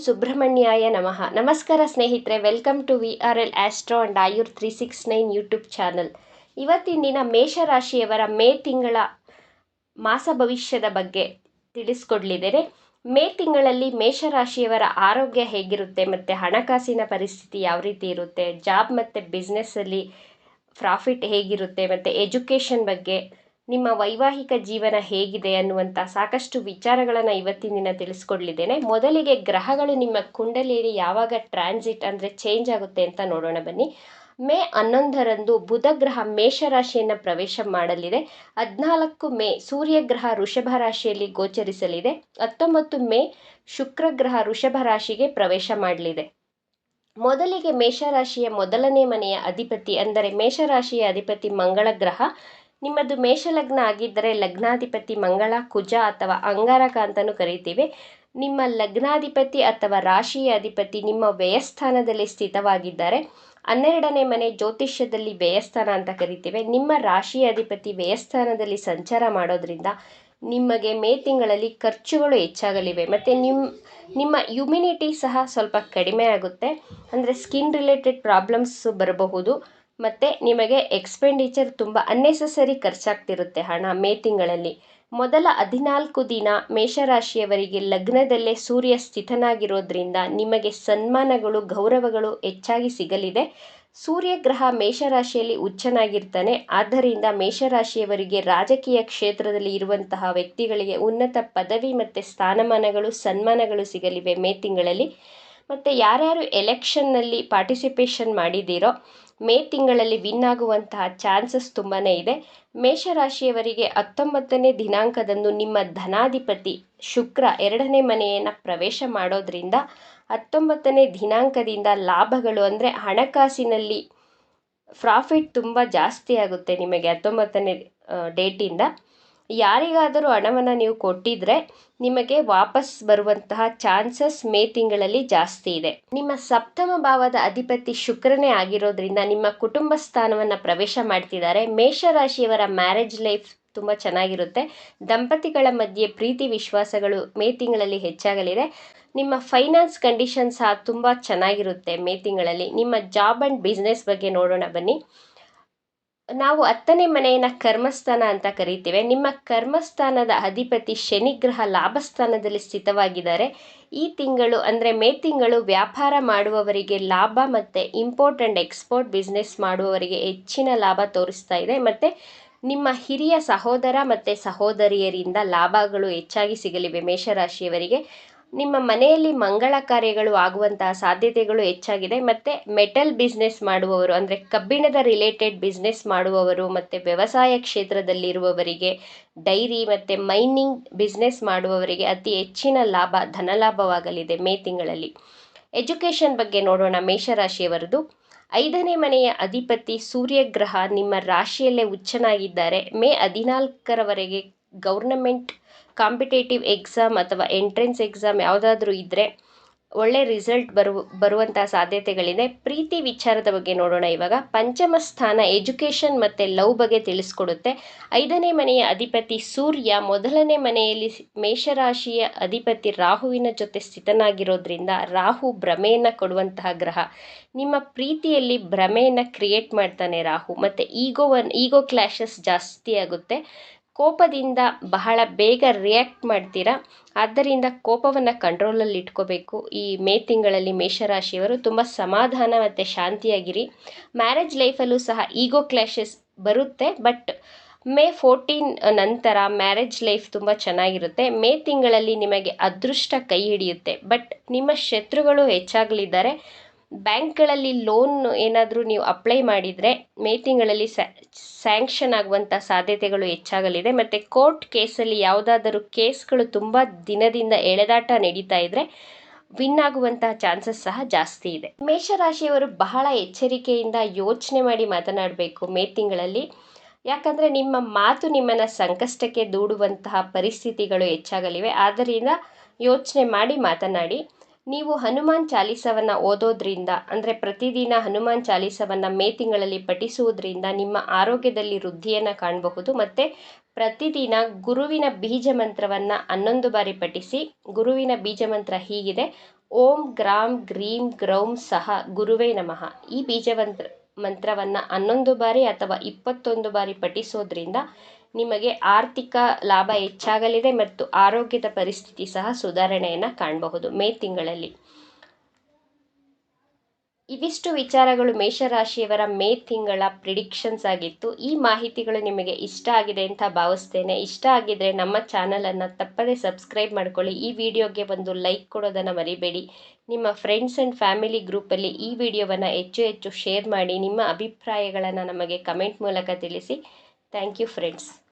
ಸುಬ್ರಹ್ಮಣ್ಯಾಯ ನಮಃ. ನಮಸ್ಕಾರ ಸ್ನೇಹಿತರೆ, welcome to VRL astro and Ayur 369 YouTube channel. ಇವತ್ತಿನ ದಿನ ಮೇಷರಾಶಿಯವರ ಮೇ ತಿಂಗಳ ಮಾಸ ಭವಿಷ್ಯದ ಬಗ್ಗೆ ತಿಳಿಸ್ಕೊಡ್ಲಿದ್ದೇನೆ. ಮೇ ತಿಂಗಳಲ್ಲಿ ಮೇಷರಾಶಿಯವರ ಆರೋಗ್ಯ ಹೇಗಿರುತ್ತೆ ಮತ್ತು ಹಣಕಾಸಿನ ಪರಿಸ್ಥಿತಿ ಯಾವ ರೀತಿ ಇರುತ್ತೆ, ಜಾಬ್ ಮತ್ತು ಬಿಸ್ನೆಸ್ಸಲ್ಲಿ ಪ್ರಾಫಿಟ್ ಹೇಗಿರುತ್ತೆ ಮತ್ತು ಎಜುಕೇಷನ್ ಬಗ್ಗೆ, ನಿಮ್ಮ ವೈವಾಹಿಕ ಜೀವನ ಹೇಗಿದೆ ಅನ್ನುವಂಥ ಸಾಕಷ್ಟು ವಿಚಾರಗಳನ್ನು ಇವತ್ತಿನ ದಿನ ತಿಳಿಸ್ಕೊಡ್ಲಿದ್ದೇನೆ. ಮೊದಲಿಗೆ ಗ್ರಹಗಳು ನಿಮ್ಮ ಕುಂಡಲಿಯಲ್ಲಿ ಯಾವಾಗ ಟ್ರಾನ್ಸಿಟ್ ಅಂದರೆ ಚೇಂಜ್ ಆಗುತ್ತೆ ಅಂತ ನೋಡೋಣ ಬನ್ನಿ. ಮೇ 11ರಂದು ಬುಧ ಗ್ರಹ ಮೇಷರಾಶಿಯನ್ನು ಪ್ರವೇಶ ಮಾಡಲಿದೆ. 14 ಮೇ ಸೂರ್ಯ ಗ್ರಹ ವೃಷಭ ರಾಶಿಯಲ್ಲಿ ಗೋಚರಿಸಲಿದೆ. 19 ಮೇ ಶುಕ್ರ ಗ್ರಹ ವೃಷಭ ರಾಶಿಗೆ ಪ್ರವೇಶ ಮಾಡಲಿದೆ. ಮೊದಲಿಗೆ ಮೇಷರಾಶಿಯ ಮೊದಲನೇ ಮನೆಯ ಅಧಿಪತಿ ಅಂದರೆ ಮೇಷರಾಶಿಯ ಅಧಿಪತಿ ಮಂಗಳ ಗ್ರಹ. ನಿಮ್ಮದು ಮೇಷಲಗ್ನ ಆಗಿದ್ದರೆ ಲಗ್ನಾಧಿಪತಿ ಮಂಗಳ, ಕುಜ ಅಥವಾ ಅಂಗಾರಕ ಅಂತಲೂ ಕರಿತೀವಿ. ನಿಮ್ಮ ಲಗ್ನಾಧಿಪತಿ ಅಥವಾ ರಾಶಿಯ ಅಧಿಪತಿ ನಿಮ್ಮ ವ್ಯಯಸ್ಥಾನದಲ್ಲಿ ಸ್ಥಿತವಾಗಿದ್ದಾರೆ. 12ನೇ ಮನೆ ಜ್ಯೋತಿಷ್ಯದಲ್ಲಿ ವ್ಯಯಸ್ಥಾನ ಅಂತ ಕರಿತೇವೆ. ನಿಮ್ಮ ರಾಶಿಯ ಅಧಿಪತಿ ವ್ಯಯಸ್ಥಾನದಲ್ಲಿ ಸಂಚಾರ ಮಾಡೋದ್ರಿಂದ ನಿಮಗೆ ಮೇ ತಿಂಗಳಲ್ಲಿ ಖರ್ಚುಗಳು ಹೆಚ್ಚಾಗಲಿವೆ ಮತ್ತು ನಿಮ್ಮ ಇಮ್ಯುನಿಟಿ ಸಹ ಸ್ವಲ್ಪ ಕಡಿಮೆ ಆಗುತ್ತೆ. ಅಂದರೆ ಸ್ಕಿನ್ ರಿಲೇಟೆಡ್ ಪ್ರಾಬ್ಲಮ್ಸ್ ಬರಬಹುದು ಮತ್ತು ನಿಮಗೆ ಎಕ್ಸ್ಪೆಂಡಿಚರ್ ತುಂಬ ಅನ್ನೆಸೆಸರಿ ಖರ್ಚಾಗ್ತಿರುತ್ತೆ ಹಣ ಮೇ ತಿಂಗಳಲ್ಲಿ. ಮೊದಲ 14 ದಿನ ಮೇಷರಾಶಿಯವರಿಗೆ ಲಗ್ನದಲ್ಲೇ ಸೂರ್ಯ ಸ್ಥಿತನಾಗಿರೋದ್ರಿಂದ ನಿಮಗೆ ಸನ್ಮಾನಗಳು, ಗೌರವಗಳು ಹೆಚ್ಚಾಗಿ ಸಿಗಲಿದೆ. ಸೂರ್ಯ ಗ್ರಹ ಮೇಷರಾಶಿಯಲ್ಲಿ ಉಚ್ಚನಾಗಿರ್ತಾನೆ. ಆದ್ದರಿಂದ ಮೇಷರಾಶಿಯವರಿಗೆ ರಾಜಕೀಯ ಕ್ಷೇತ್ರದಲ್ಲಿ ಇರುವಂತಹ ವ್ಯಕ್ತಿಗಳಿಗೆ ಉನ್ನತ ಪದವಿ ಮತ್ತು ಸ್ಥಾನಮಾನಗಳು, ಸನ್ಮಾನಗಳು ಸಿಗಲಿವೆ ಮೇ ತಿಂಗಳಲ್ಲಿ. ಮತ್ತು ಯಾರ್ಯಾರು ಎಲೆಕ್ಷನ್ನಲ್ಲಿ ಪಾರ್ಟಿಸಿಪೇಷನ್ ಮಾಡಿದ್ದೀರೋ ಮೇ ತಿಂಗಳಲ್ಲಿ ವಿನ್ ಆಗುವಂತಹ ಚಾನ್ಸಸ್ ತುಂಬಾ ಇದೆ. ಮೇಷರಾಶಿಯವರಿಗೆ 19ನೇ ದಿನಾಂಕದಂದು ನಿಮ್ಮ ಧನಾಧಿಪತಿ ಶುಕ್ರ 2ನೇ ಮನೆಯನ್ನು ಪ್ರವೇಶ ಮಾಡೋದ್ರಿಂದ 19ನೇ ದಿನಾಂಕದಿಂದ ಲಾಭಗಳು ಅಂದರೆ ಹಣಕಾಸಿನಲ್ಲಿ ಪ್ರಾಫಿಟ್ ತುಂಬ ಜಾಸ್ತಿ ಆಗುತ್ತೆ ನಿಮಗೆ 19ನೇ ಡೇಟಿಂದ. ಯಾರಿಗಾದರೂ ಹಣವನ್ನು ನೀವು ಕೊಟ್ಟಿದ್ರೆ ನಿಮಗೆ ವಾಪಸ್ ಬರುವಂತಹ ಚಾನ್ಸಸ್ ಮೇ ತಿಂಗಳಲ್ಲಿ ಜಾಸ್ತಿ ಇದೆ. ನಿಮ್ಮ ಸಪ್ತಮ ಭಾವದ ಅಧಿಪತಿ ಶುಕ್ರನೇ ಆಗಿರೋದ್ರಿಂದ ನಿಮ್ಮ ಕುಟುಂಬ ಸ್ಥಾನವನ್ನು ಪ್ರವೇಶ ಮಾಡ್ತಿದ್ದಾರೆ. ಮೇಷರಾಶಿಯವರ ಮ್ಯಾರೇಜ್ ಲೈಫ್ ತುಂಬ ಚೆನ್ನಾಗಿರುತ್ತೆ. ದಂಪತಿಗಳ ಮಧ್ಯೆ ಪ್ರೀತಿ ವಿಶ್ವಾಸಗಳು ಮೇ ತಿಂಗಳಲ್ಲಿ ಹೆಚ್ಚಾಗಲಿದೆ. ನಿಮ್ಮ ಫೈನಾನ್ಸ್ ಕಂಡೀಷನ್ ಸಹ ತುಂಬ ಚೆನ್ನಾಗಿರುತ್ತೆ ಮೇ ತಿಂಗಳಲ್ಲಿ. ನಿಮ್ಮ ಜಾಬ್ ಆ್ಯಂಡ್ ಬಿಸ್ನೆಸ್ ಬಗ್ಗೆ ನೋಡೋಣ ಬನ್ನಿ. ನಾವು 10ನೇ ಮನೆಯನ್ನು ಕರ್ಮಸ್ಥಾನ ಅಂತ ಕರಿತೇವೆ. ನಿಮ್ಮ ಕರ್ಮಸ್ಥಾನದ ಅಧಿಪತಿ ಶನಿಗ್ರಹ ಲಾಭಸ್ಥಾನದಲ್ಲಿ ಸ್ಥಿತವಾಗಿದ್ದಾರೆ. ಈ ತಿಂಗಳು ಅಂದರೆ ಮೇ ತಿಂಗಳು ವ್ಯಾಪಾರ ಮಾಡುವವರಿಗೆ ಲಾಭ ಮತ್ತು ಇಂಪೋರ್ಟ್ ಆ್ಯಂಡ್ ಎಕ್ಸ್ಪೋರ್ಟ್ ಬಿಸ್ನೆಸ್ ಮಾಡುವವರಿಗೆ ಹೆಚ್ಚಿನ ಲಾಭ ತೋರಿಸ್ತಾ ಇದೆ. ಮತ್ತು ನಿಮ್ಮ ಹಿರಿಯ ಸಹೋದರ ಮತ್ತು ಸಹೋದರಿಯರಿಂದ ಲಾಭಗಳು ಹೆಚ್ಚಾಗಿ ಸಿಗಲಿವೆ ಮೇಷರಾಶಿಯವರಿಗೆ. ನಿಮ್ಮ ಮನೆಯಲ್ಲಿ ಮಂಗಳ ಕಾರ್ಯಗಳು ಆಗುವಂತಹ ಸಾಧ್ಯತೆಗಳು ಹೆಚ್ಚಾಗಿದೆ. ಮತ್ತು ಮೆಟಲ್ ಬಿಸ್ನೆಸ್ ಮಾಡುವವರು ಅಂದರೆ ಕಬ್ಬಿಣದ ರಿಲೇಟೆಡ್ ಬಿಸ್ನೆಸ್ ಮಾಡುವವರು ಮತ್ತು ವ್ಯವಸಾಯ ಕ್ಷೇತ್ರದಲ್ಲಿರುವವರಿಗೆ, ಡೈರಿ ಮತ್ತು ಮೈನಿಂಗ್ ಬಿಸ್ನೆಸ್ ಮಾಡುವವರಿಗೆ ಅತಿ ಹೆಚ್ಚಿನ ಲಾಭ, ಧನಲಾಭವಾಗಲಿದೆ ಮೇ ತಿಂಗಳಲ್ಲಿ. ಎಜುಕೇಷನ್ ಬಗ್ಗೆ ನೋಡೋಣ ಮೇಷರಾಶಿಯವರದು. 5ನೇ ಮನೆಯ ಅಧಿಪತಿ ಸೂರ್ಯ ಗ್ರಹ ನಿಮ್ಮ ರಾಶಿಯಲ್ಲೇ ಉಚ್ಚನಾಗಿದ್ದಾರೆ. ಮೇ 14ರವರೆಗೆ ಗೌರ್ನಮೆಂಟ್ ಕಾಂಪಿಟೇಟಿವ್ ಎಕ್ಸಾಮ್ ಅಥವಾ ಎಂಟ್ರೆನ್ಸ್ ಎಕ್ಸಾಮ್ ಯಾವುದಾದ್ರೂ ಇದ್ದರೆ ಒಳ್ಳೆ ರಿಸಲ್ಟ್ ಬರುವಂಥ ಸಾಧ್ಯತೆಗಳಿದೆ. ಪ್ರೀತಿ ವಿಚಾರದ ಬಗ್ಗೆ ನೋಡೋಣ ಇವಾಗ. ಪಂಚಮ ಸ್ಥಾನ ಎಜುಕೇಷನ್ ಮತ್ತು ಲವ್ ಬಗ್ಗೆ ತಿಳಿಸ್ಕೊಡುತ್ತೆ. 5ನೇ ಮನೆಯ ಅಧಿಪತಿ ಸೂರ್ಯ ಮೊದಲನೇ ಮನೆಯಲ್ಲಿ ಮೇಷರಾಶಿಯ ಅಧಿಪತಿ ರಾಹುವಿನ ಜೊತೆ ಸ್ಥಿತನಾಗಿರೋದ್ರಿಂದ ರಾಹು ಭ್ರಮೆಯನ್ನು ಕೊಡುವಂತಹ ಗ್ರಹ. ನಿಮ್ಮ ಪ್ರೀತಿಯಲ್ಲಿ ಭ್ರಮೆಯನ್ನು ಕ್ರಿಯೇಟ್ ಮಾಡ್ತಾನೆ ರಾಹು. ಮತ್ತು ಈಗೋ ಕ್ಲಾಶಸ್ ಜಾಸ್ತಿ ಆಗುತ್ತೆ. ಕೋಪದಿಂದ ಬಹಳ ಬೇಗ ರಿಯಾಕ್ಟ್ ಮಾಡ್ತೀರಾ. ಆದ್ದರಿಂದ ಕೋಪವನ್ನು ಕಂಟ್ರೋಲಲ್ಲಿ ಇಟ್ಕೋಬೇಕು. ಈ ಮೇ ತಿಂಗಳಲ್ಲಿ ಮೇಷರಾಶಿಯವರು ತುಂಬ ಸಮಾಧಾನ ಮತ್ತು ಶಾಂತಿಯಾಗಿರಿ. ಮ್ಯಾರೇಜ್ ಲೈಫಲ್ಲೂ ಸಹ ಈಗೋ ಕ್ಲಾಶಸ್ ಬರುತ್ತೆ. ಬಟ್ ಮೇ 14 ನಂತರ ಮ್ಯಾರೇಜ್ ಲೈಫ್ ತುಂಬ ಚೆನ್ನಾಗಿರುತ್ತೆ. ಮೇ ತಿಂಗಳಲ್ಲಿ ನಿಮಗೆ ಅದೃಷ್ಟ ಕೈ ಹಿಡಿಯುತ್ತೆ. ಬಟ್ ನಿಮ್ಮ ಶತ್ರುಗಳು ಹೆಚ್ಚಾಗಲಿದ್ದಾರೆ. ಬ್ಯಾಂಕ್ಗಳಲ್ಲಿ ಲೋನ್ ಏನಾದರೂ ನೀವು ಅಪ್ಲೈ ಮಾಡಿದರೆ ಮೇ ತಿಂಗಳಲ್ಲಿ ಸ್ಯಾಂಕ್ಷನ್ ಆಗುವಂಥ ಸಾಧ್ಯತೆಗಳು ಹೆಚ್ಚಾಗಲಿದೆ. ಮತ್ತು ಕೋರ್ಟ್ ಕೇಸಲ್ಲಿ ಯಾವುದಾದರೂ ಕೇಸ್ಗಳು ತುಂಬ ದಿನದಿಂದ ಎಳೆದಾಟ ನಡೀತಾ ಇದ್ದರೆ ವಿನ್ ಆಗುವಂತಹ ಚಾನ್ಸಸ್ ಸಹ ಜಾಸ್ತಿ ಇದೆ. ಮೇಷರಾಶಿಯವರು ಬಹಳ ಎಚ್ಚರಿಕೆಯಿಂದ ಯೋಚನೆ ಮಾಡಿ ಮಾತನಾಡಬೇಕು ಮೇ ತಿಂಗಳಲ್ಲಿ. ಯಾಕಂದರೆ ನಿಮ್ಮ ಮಾತು ನಿಮ್ಮನ್ನು ಸಂಕಷ್ಟಕ್ಕೆ ದೂಡುವಂತಹ ಪರಿಸ್ಥಿತಿಗಳು ಹೆಚ್ಚಾಗಲಿವೆ. ಆದ್ದರಿಂದ ಯೋಚನೆ ಮಾಡಿ ಮಾತನಾಡಿ. ನೀವು ಹನುಮಾನ್ ಚಾಲೀಸವನ್ನು ಓದೋದ್ರಿಂದ ಅಂದರೆ ಪ್ರತಿದಿನ ಹನುಮಾನ್ ಚಾಲೀಸವನ್ನು ಮೇ ತಿಂಗಳಲ್ಲಿ ಪಠಿಸುವುದರಿಂದ ನಿಮ್ಮ ಆರೋಗ್ಯದಲ್ಲಿ ವೃದ್ಧಿಯನ್ನು ಕಾಣಬಹುದು. ಮತ್ತು ಪ್ರತಿದಿನ ಗುರುವಿನ ಬೀಜ ಮಂತ್ರವನ್ನು 11 ಬಾರಿ ಪಠಿಸಿ. ಗುರುವಿನ ಬೀಜ ಮಂತ್ರ ಹೀಗಿದೆ: ಓಂ ಗ್ರಾಂ ಗ್ರೀಂ ಗ್ರೌಂ ಸಹ ಗುರುವೇ ನಮಃ. ಈ ಮಂತ್ರವನ್ನು 11 ಬಾರಿ ಅಥವಾ 21 ಬಾರಿ ಪಠಿಸೋದ್ರಿಂದ ನಿಮಗೆ ಆರ್ಥಿಕ ಲಾಭ ಹೆಚ್ಚಾಗಲಿದೆ ಮತ್ತು ಆರೋಗ್ಯದ ಪರಿಸ್ಥಿತಿ ಸಹ ಸುಧಾರಣೆಯನ್ನು ಕಾಣಬಹುದು ಮೇ ತಿಂಗಳಲ್ಲಿ. ಇವಿಷ್ಟು ವಿಚಾರಗಳು ಮೇಷರಾಶಿಯವರ ಮೇ ತಿಂಗಳ ಪ್ರಿಡಿಕ್ಷನ್ಸ್ ಆಗಿತ್ತು. ಈ ಮಾಹಿತಿಗಳು ನಿಮಗೆ ಇಷ್ಟ ಆಗಿದೆ ಅಂತ ಭಾವಿಸ್ತೇನೆ. ಇಷ್ಟ ಆಗಿದ್ರೆ ನಮ್ಮ ಚಾನಲನ್ನು ತಪ್ಪದೇ ಸಬ್ಸ್ಕ್ರೈಬ್ ಮಾಡ್ಕೊಳ್ಳಿ. ಈ ವಿಡಿಯೋಗೆ ಒಂದು ಲೈಕ್ ಕೊಡೋದನ್ನು ಮರಿಬೇಡಿ. ನಿಮ್ಮ ಫ್ರೆಂಡ್ಸ್ ಆ್ಯಂಡ್ ಫ್ಯಾಮಿಲಿ ಗ್ರೂಪಲ್ಲಿ ಈ ವಿಡಿಯೋವನ್ನು ಹೆಚ್ಚು ಹೆಚ್ಚು ಶೇರ್ ಮಾಡಿ. ನಿಮ್ಮ ಅಭಿಪ್ರಾಯಗಳನ್ನು ನಮಗೆ ಕಮೆಂಟ್ ಮೂಲಕ ತಿಳಿಸಿ. Thank you friends.